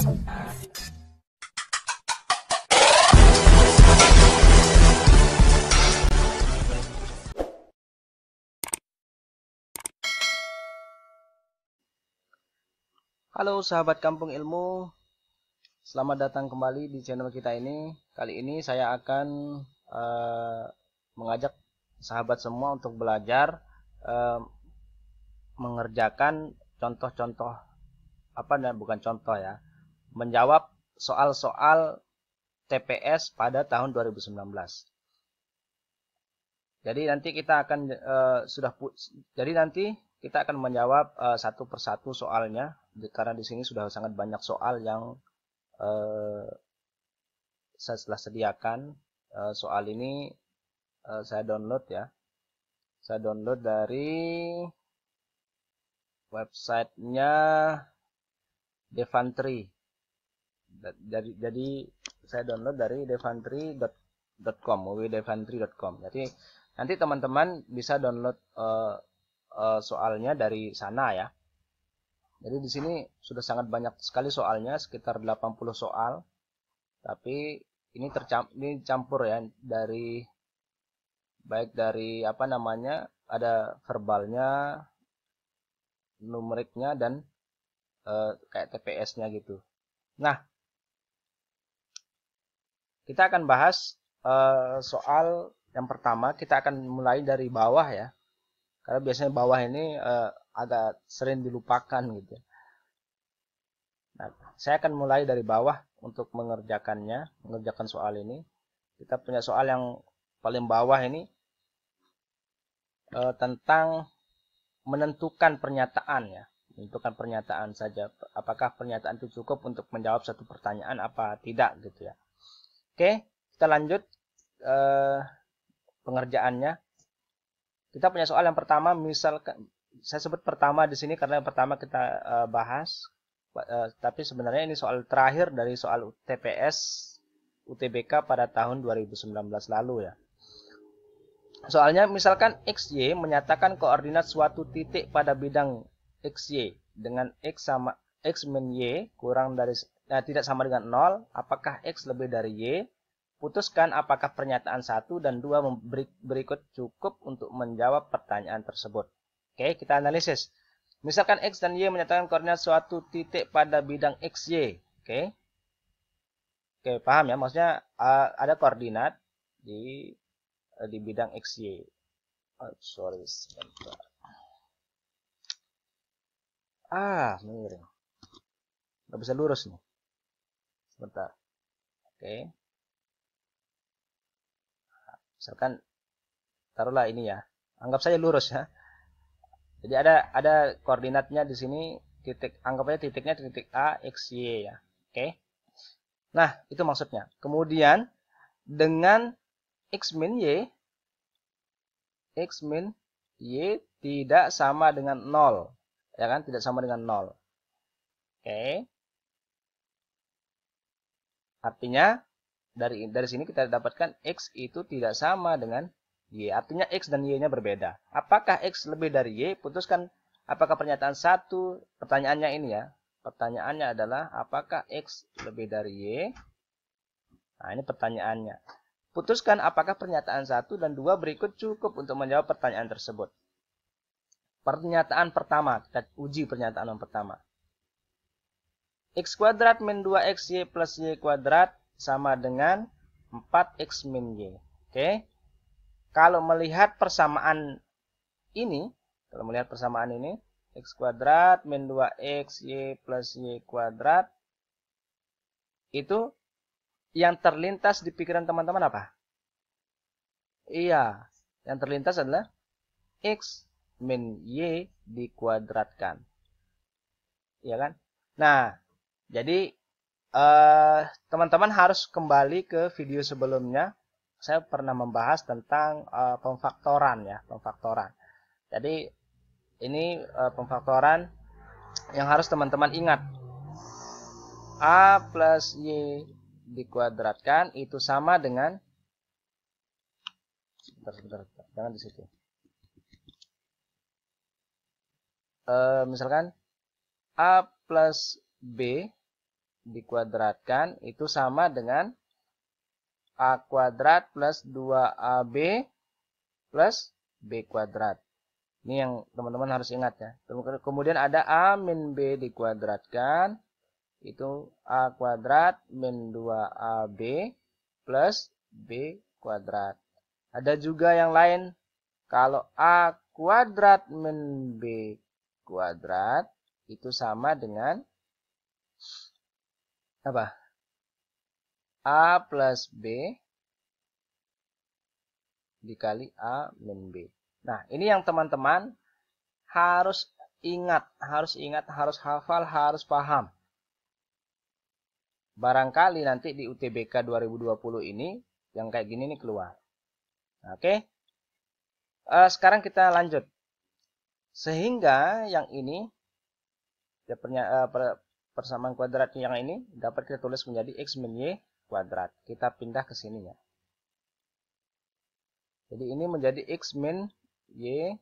Halo sahabat Kampung Ilmu, selamat datang kembali di channel kita ini. Kali ini saya akan mengajak sahabat semua untuk belajar mengerjakan contoh-contoh bukan contoh ya, menjawab soal-soal TPS pada tahun 2019. Jadi nanti kita akan kita akan menjawab satu persatu soalnya, karena di sini sudah sangat banyak soal yang saya telah sediakan. Soal ini saya download ya. Saya download dari websitenya Devantry. Jadi saya download dari devantry.com, www.devantry.com. Jadi nanti teman-teman bisa download soalnya dari sana ya. Jadi di sini sudah sangat banyak sekali soalnya, sekitar 80 soal. Tapi ini campur ya, baik dari ada verbalnya, numeriknya, dan kayak TPS-nya gitu. Nah, kita akan bahas soal yang pertama. Kita akan mulai dari bawah ya, karena biasanya bawah ini agak sering dilupakan gitu. Nah, saya akan mulai dari bawah untuk mengerjakan soal ini. Kita punya soal yang paling bawah ini tentang menentukan pernyataan ya. Menentukan pernyataan saja. Apakah pernyataan itu cukup untuk menjawab satu pertanyaan apa tidak gitu ya. Oke, kita lanjut pengerjaannya. Kita punya soal yang pertama, misalkan saya sebut pertama di sini karena yang pertama kita bahas, tapi sebenarnya ini soal terakhir dari soal TPS UTBK pada tahun 2019 lalu ya. Soalnya misalkan XY menyatakan koordinat suatu titik pada bidang XY dengan X min Y tidak sama dengan 0, apakah X lebih dari Y? Putuskan apakah pernyataan 1 dan 2 berikut cukup untuk menjawab pertanyaan tersebut. Oke, kita analisis. Misalkan X dan Y menyatakan koordinat suatu titik pada bidang XY. Oke, paham ya? Maksudnya ada koordinat di bidang XY. Sorry, sebentar. Miring. Nggak bisa lurus nih. Sebentar. Oke. Misalkan taruhlah ini ya, anggap saja lurus ya. Jadi ada koordinatnya di sini, anggap aja titiknya titik A X Y ya. Oke. Nah, itu maksudnya. Kemudian dengan X min Y tidak sama dengan 0. Ya kan? Tidak sama dengan 0. Oke. Artinya dari sini kita dapatkan X itu tidak sama dengan Y. Artinya X dan Y-nya berbeda. Apakah X lebih dari Y? Putuskan apakah pernyataan 1. Pertanyaannya ini ya. Pertanyaannya adalah apakah X lebih dari Y? Nah, ini pertanyaannya. Putuskan apakah pernyataan 1 dan 2 berikut cukup untuk menjawab pertanyaan tersebut. Pernyataan pertama, kita uji pernyataan yang pertama. X kuadrat min 2XY plus Y kuadrat sama dengan 4X min Y. Oke. Kalau melihat persamaan ini, X kuadrat min 2XY plus Y kuadrat, itu yang terlintas di pikiran teman-teman apa? Iya, yang terlintas adalah X min Y dikuadratkan. Iya kan? Nah, jadi teman-teman harus kembali ke video sebelumnya. Saya pernah membahas tentang pemfaktoran ya, pemfaktoran. Jadi ini pemfaktoran yang harus teman-teman ingat. A plus Y dikuadratkan itu sama dengan, sebentar, jangan di situ. Misalkan A plus B dikuadratkan itu sama dengan A kuadrat plus 2AB plus B kuadrat. Ini yang teman-teman harus ingat ya. Kemudian ada A min B dikuadratkan. Itu A kuadrat min 2AB plus B kuadrat. Ada juga yang lain. Kalau A kuadrat min B kuadrat itu sama dengan apa? A plus B dikali A min B. Nah, ini yang teman-teman harus ingat, harus hafal, harus paham. Barangkali nanti di UTBK 2020 ini yang kayak gini nih keluar. Oke. Sekarang kita lanjut. Sehingga yang ini persamaan kuadrat yang ini dapat kita tulis menjadi X min Y kuadrat. Kita pindah ke sini ya. Jadi ini menjadi X min Y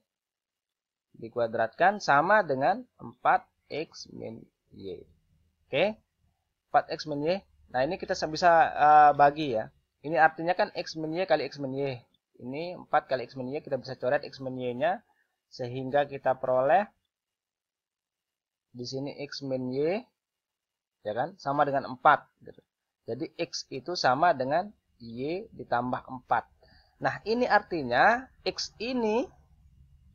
dikuadratkan sama dengan 4X min Y. Oke. 4X min Y. Nah, ini kita bisa bagi ya. Ini artinya kan X min Y kali X min Y. Ini 4 kali X min Y. Kita bisa coret X min Y-nya. Sehingga kita peroleh di sini X min Y. Ya kan? Sama dengan 4. Gitu. Jadi X itu sama dengan Y ditambah 4. Nah, ini artinya X ini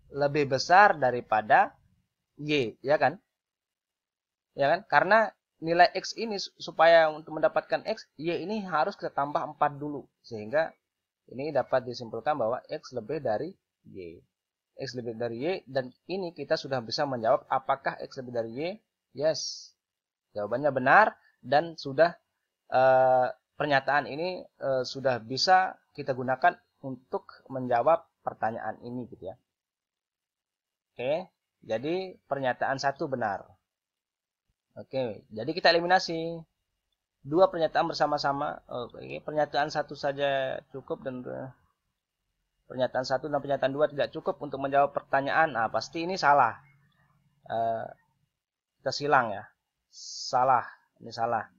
lebih besar daripada Y, ya kan? Ya kan? Karena nilai X ini supaya untuk mendapatkan X, Y ini harus kita tambah 4 dulu. Sehingga ini dapat disimpulkan bahwa X lebih dari Y. X lebih dari Y, dan ini kita sudah bisa menjawab apakah X lebih dari Y? Yes. Jawabannya benar, dan sudah pernyataan ini sudah bisa kita gunakan untuk menjawab pertanyaan ini gitu ya. Oke, jadi pernyataan 1 benar. Oke, jadi kita eliminasi. 2 pernyataan bersama-sama. Oke, pernyataan 1 saja cukup dan pernyataan 1 dan pernyataan 2 tidak cukup untuk menjawab pertanyaan. Nah, pasti ini salah. Kita silang ya. Salah, ini salah.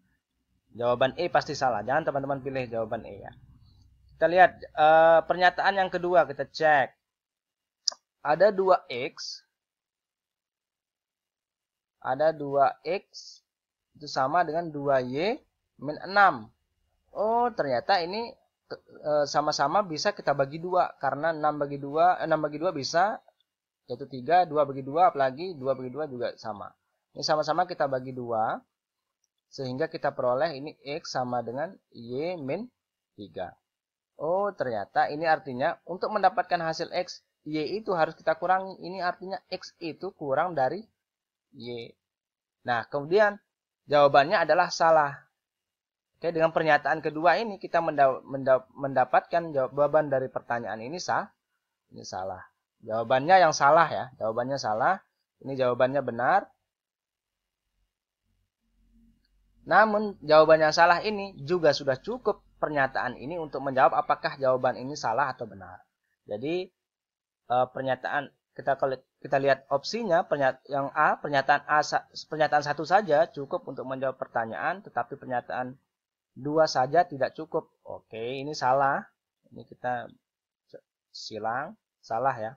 Jawaban E pasti salah. Jangan teman-teman pilih jawaban E ya. Kita lihat pernyataan yang kedua, kita cek. Ada 2X. Ada 2X itu sama dengan 2Y min 6. Oh, ternyata ini sama-sama bisa kita bagi 2. Karena 6 bagi 2 bisa, yaitu 3. 2 bagi 2, apalagi 2 bagi 2 juga sama. Ini sama-sama kita bagi 2. Sehingga kita peroleh ini X sama dengan Y min 3. Oh, ternyata ini artinya untuk mendapatkan hasil X, Y itu harus kita kurangi. Ini artinya X itu kurang dari Y. Nah, kemudian jawabannya adalah salah. Oke, dengan pernyataan kedua ini kita mendapatkan jawaban dari pertanyaan ini ini salah. Jawabannya yang salah ya. Jawabannya salah. Ini jawabannya benar. Namun jawaban yang salah ini juga sudah cukup pernyataan ini untuk menjawab apakah jawaban ini salah atau benar. Jadi pernyataan kita lihat opsinya, yang A, pernyataan 1 saja cukup untuk menjawab pertanyaan, tetapi pernyataan 2 saja tidak cukup. Oke, ini salah. Ini kita silang, salah ya.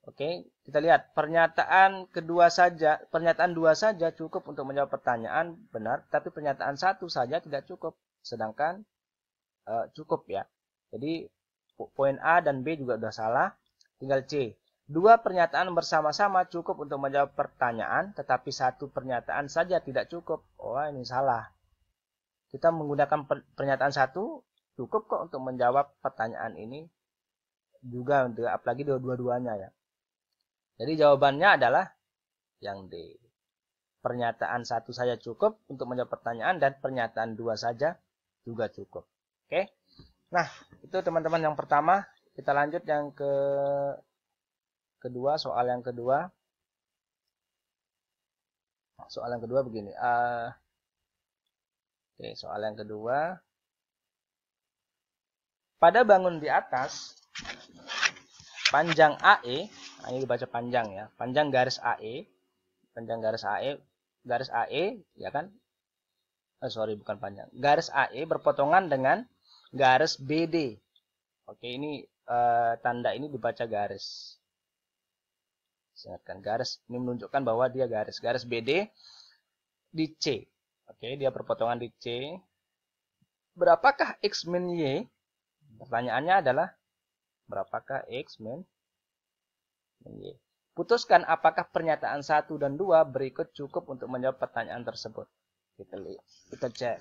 Oke, kita lihat pernyataan 2 saja cukup untuk menjawab pertanyaan, benar, tapi pernyataan 1 saja tidak cukup. Sedangkan cukup ya. Jadi poin A dan B juga sudah salah. Tinggal C. 2 pernyataan bersama-sama cukup untuk menjawab pertanyaan, tetapi 1 pernyataan saja tidak cukup. Oh, ini salah. Kita menggunakan pernyataan 1 cukup kok untuk menjawab pertanyaan ini juga, apalagi dua-duanya ya. Jadi jawabannya adalah yang D. Pernyataan 1 saja cukup untuk menjawab pertanyaan, dan pernyataan 2 saja juga cukup. Oke. Nah, itu teman-teman yang pertama. Kita lanjut yang kedua, soal yang kedua. Soal yang kedua begini. Oke, soal yang kedua. Pada bangun di atas, panjang AE, nah ini dibaca panjang ya, panjang garis AE, ya kan, sorry bukan panjang. Garis AE berpotongan dengan garis BD. Oke, ini tanda ini dibaca garis. Ingatkan garis ini menunjukkan bahwa dia garis. Garis BD di C. Oke, dia berpotongan di C. Berapakah X min Y? Pertanyaannya adalah berapakah X min Y? Putuskan apakah pernyataan 1 dan 2 berikut cukup untuk menjawab pertanyaan tersebut. Kita cek.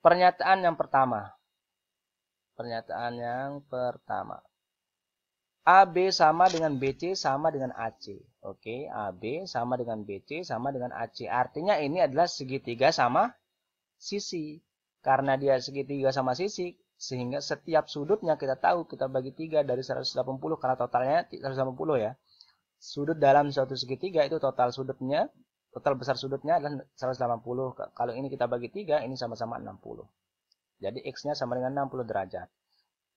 Pernyataan yang pertama. AB sama dengan BC sama dengan AC. Oke, AB sama dengan BC sama dengan AC. Artinya ini adalah segitiga sama sisi. Karena dia segitiga sama sisi, sehingga setiap sudutnya kita tahu kita bagi 3 dari 180 karena totalnya 180 ya. Sudut dalam suatu segitiga itu total sudutnya, total besar sudutnya adalah 180. Kalau ini kita bagi 3, ini sama-sama 60. Jadi X-nya sama dengan 60 derajat.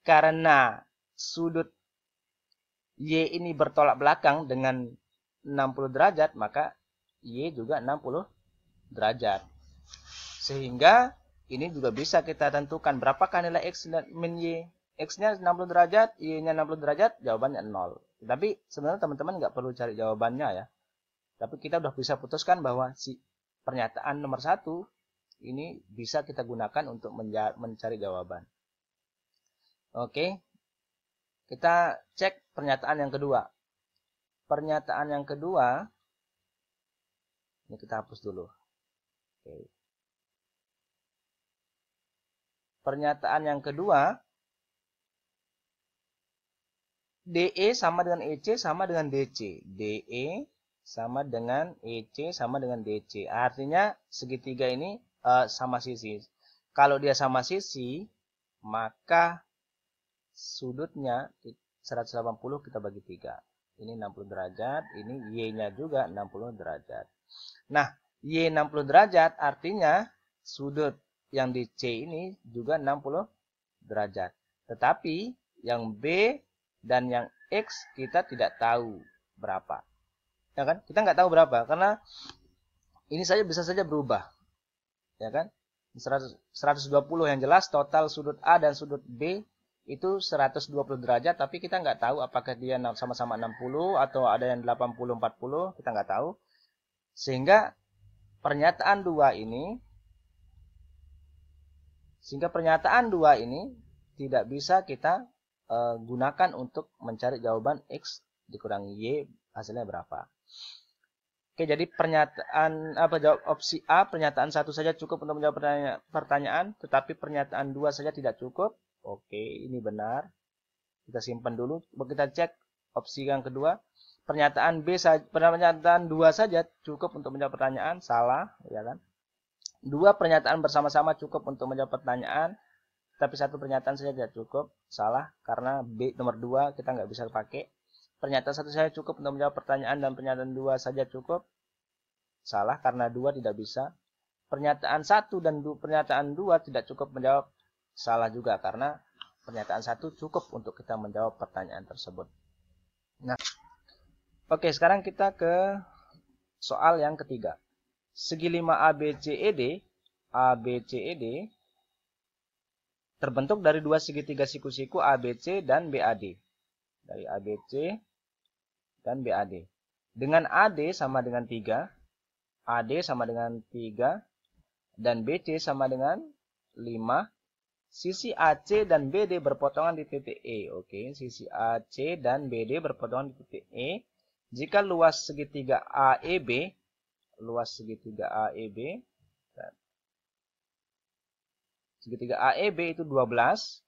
Karena sudut Y ini bertolak belakang dengan 60 derajat, maka Y juga 60 derajat. Sehingga ini juga bisa kita tentukan berapakah nilai X min Y. X-nya 60 derajat, Y-nya 60 derajat, jawabannya 0. Tapi sebenarnya teman-teman nggak perlu cari jawabannya ya. Tapi kita udah bisa putuskan bahwa si pernyataan nomor 1 ini bisa kita gunakan untuk mencari jawaban. Oke, kita cek pernyataan yang kedua. Pernyataan yang kedua, ini kita hapus dulu. Oke. Pernyataan yang kedua, DE sama dengan EC sama dengan DC. DE sama dengan EC sama dengan DC. Artinya segitiga ini sama sisi. Kalau dia sama sisi, maka sudutnya 180 kita bagi 3. Ini 60 derajat, ini Y-nya juga 60 derajat. Nah, Y 60 derajat artinya sudut yang di C ini juga 60 derajat. Tetapi yang B dan yang X kita tidak tahu berapa. Ya kan? Kita nggak tahu berapa karena ini saja bisa saja berubah. Ya kan? 120 yang jelas total sudut A dan sudut B itu 120 derajat, tapi kita nggak tahu apakah dia sama-sama 60 atau ada yang 80-40, kita nggak tahu. Sehingga pernyataan 2 ini tidak bisa kita gunakan untuk mencari jawaban X dikurangi Y hasilnya berapa. Oke, jadi jawab opsi A, pernyataan 1 saja cukup untuk menjawab pertanyaan, tetapi pernyataan 2 saja tidak cukup. Oke, ini benar. Kita simpan dulu. Kita cek opsi yang kedua. Pernyataan 2 saja cukup untuk menjawab pertanyaan, salah, ya kan? 2 pernyataan bersama-sama cukup untuk menjawab pertanyaan, tapi 1 pernyataan saja tidak cukup, salah, karena B nomor 2 kita nggak bisa pakai. Pernyataan 1 saja cukup untuk menjawab pertanyaan dan pernyataan 2 saja cukup, salah, karena 2 tidak bisa. Pernyataan 1 dan pernyataan 2 tidak cukup menjawab, salah juga, karena pernyataan 1 cukup untuk kita menjawab pertanyaan tersebut. Nah, oke, sekarang kita ke soal yang ketiga. Segi 5 ABCED terbentuk dari 2 segitiga siku-siku ABC dan BAD. Dari ABC dan BAD. Dengan AD sama dengan 3, AD sama dengan 3, dan BC sama dengan 5, sisi AC dan BD berpotongan di titik E. Oke, sisi AC dan BD berpotongan di titik E. Jika luas segitiga AEB itu 12,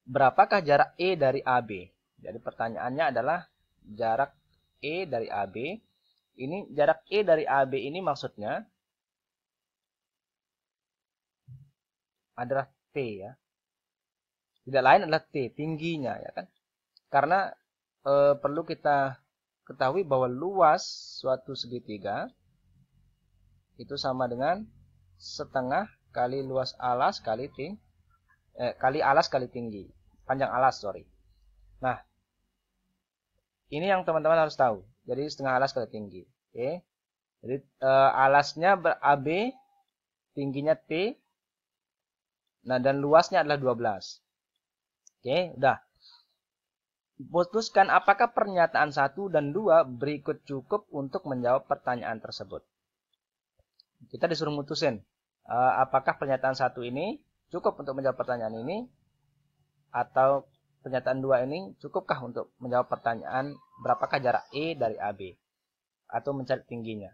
berapakah jarak E dari AB? Jadi pertanyaannya adalah jarak E dari AB. Ini jarak E dari AB ini maksudnya adalah T ya. Tidak lain adalah T, tingginya ya kan. Karena perlu kita ketahui bahwa luas suatu segitiga itu sama dengan setengah kali luas alas kali alas kali tinggi. Panjang alas, sorry. Nah, Ini yang teman-teman harus tahu. Jadi setengah alas kali tinggi. Oke. Jadi alasnya AB, tingginya T. Nah, dan luasnya adalah 12. Oke, udah. Putuskan apakah pernyataan 1 dan 2 berikut cukup untuk menjawab pertanyaan tersebut. Kita disuruh mutusin apakah pernyataan 1 ini cukup untuk menjawab pertanyaan ini, atau pernyataan 2 ini cukupkah untuk menjawab pertanyaan berapakah jarak E dari AB, atau mencari tingginya.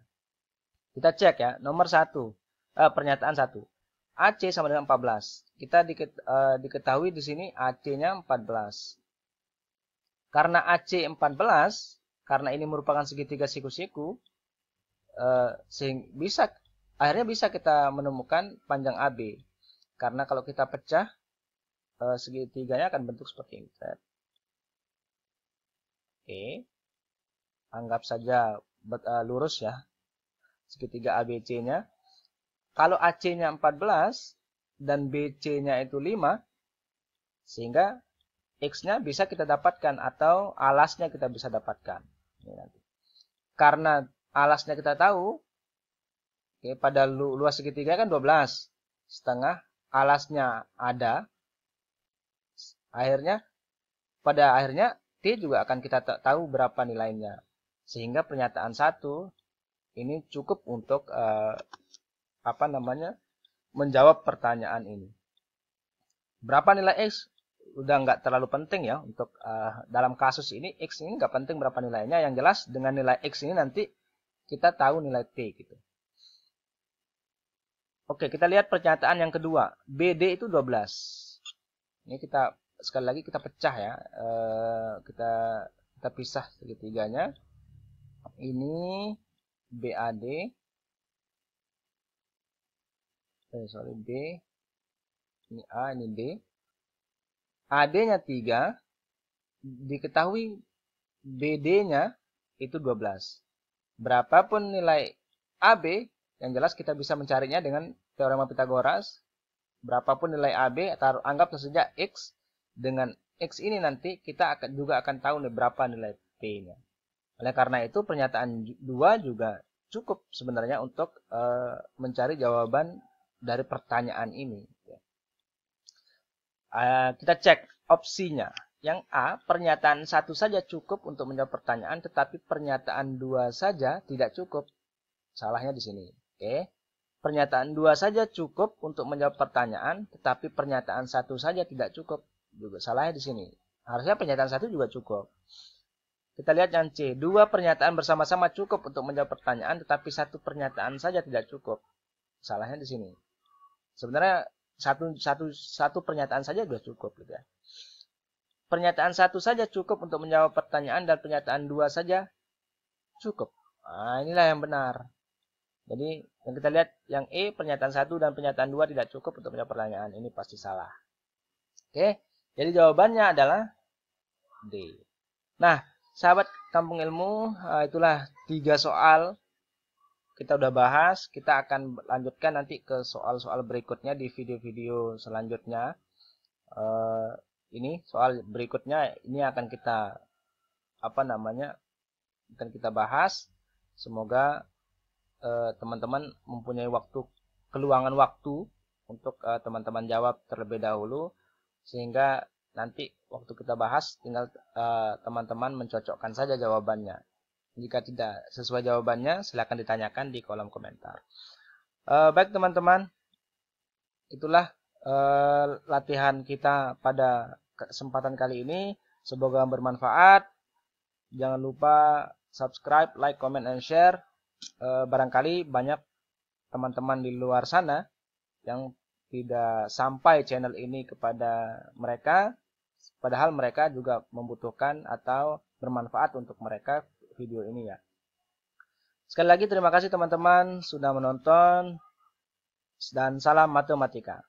Kita cek ya, nomor 1, pernyataan 1. AC sama dengan 14. Kita diketahui di sini AC-nya 14. Karena AC 14, karena ini merupakan segitiga siku-siku, akhirnya bisa kita menemukan panjang AB. Karena kalau kita pecah, segitiganya akan bentuk seperti ini. Oke, anggap saja lurus ya, segitiga ABC-nya. Kalau AC-nya 14 dan BC-nya itu 5, sehingga X-nya bisa kita dapatkan atau alasnya kita bisa dapatkan. Ini nanti. Karena alasnya kita tahu, oke, pada luas segitiga kan 12, setengah alasnya ada. Pada akhirnya T juga akan kita tahu berapa nilainya. Sehingga pernyataan 1 ini cukup untuk menjawab pertanyaan ini. Berapa nilai X? Udah nggak terlalu penting ya untuk dalam kasus ini. X ini nggak penting berapa nilainya. Yang jelas dengan nilai X ini nanti kita tahu nilai T gitu. Oke, kita lihat pernyataan yang kedua. BD itu 12. Ini kita sekali lagi kita pecah ya. Kita pisah segitiganya. Ini BAD. B. Ini A, ini D. AD-nya 3. Diketahui BD-nya itu 12. Berapapun nilai AB, yang jelas kita bisa mencarinya dengan teorema Pythagoras. Berapapun nilai AB, anggap saja X. Dengan X ini nanti kita juga akan tahu berapa nilai T-nya. Oleh karena itu, pernyataan 2 juga cukup sebenarnya untuk mencari jawaban dari pertanyaan ini. Kita cek opsinya. Yang A, pernyataan 1 saja cukup untuk menjawab pertanyaan, tetapi pernyataan 2 saja tidak cukup. Salahnya di sini. Oke. Pernyataan 2 saja cukup untuk menjawab pertanyaan, tetapi pernyataan 1 saja tidak cukup. Juga salahnya di sini. Harusnya pernyataan 1 juga cukup. Kita lihat yang C. 2 pernyataan bersama-sama cukup untuk menjawab pertanyaan, tetapi 1 pernyataan saja tidak cukup. Salahnya di sini. Sebenarnya satu pernyataan saja sudah cukup gitu ya. Pernyataan 1 saja cukup untuk menjawab pertanyaan dan pernyataan 2 saja cukup. Nah, inilah yang benar. Jadi yang kita lihat yang E, pernyataan 1 dan pernyataan 2 tidak cukup untuk menjawab pertanyaan. Ini pasti salah. Oke, jadi jawabannya adalah D. Nah, sahabat Kampung Ilmu, itulah 3 soal kita udah bahas. Kita akan lanjutkan nanti ke soal-soal berikutnya di video-video selanjutnya. Ini soal berikutnya ini akan kita akan kita bahas. Semoga teman-teman mempunyai keluangan waktu untuk teman-teman jawab terlebih dahulu, sehingga nanti waktu kita bahas tinggal teman-teman mencocokkan saja jawabannya. Jika tidak sesuai jawabannya, silakan ditanyakan di kolom komentar. Baik teman-teman, itulah latihan kita pada kesempatan kali ini. Semoga bermanfaat. Jangan lupa subscribe, like, comment, and share. Barangkali banyak teman-teman di luar sana yang tidak sampai channel ini kepada mereka, padahal mereka juga membutuhkan atau bermanfaat untuk mereka video ini ya. Sekali lagi terima kasih teman-teman sudah menonton, dan salam matematika.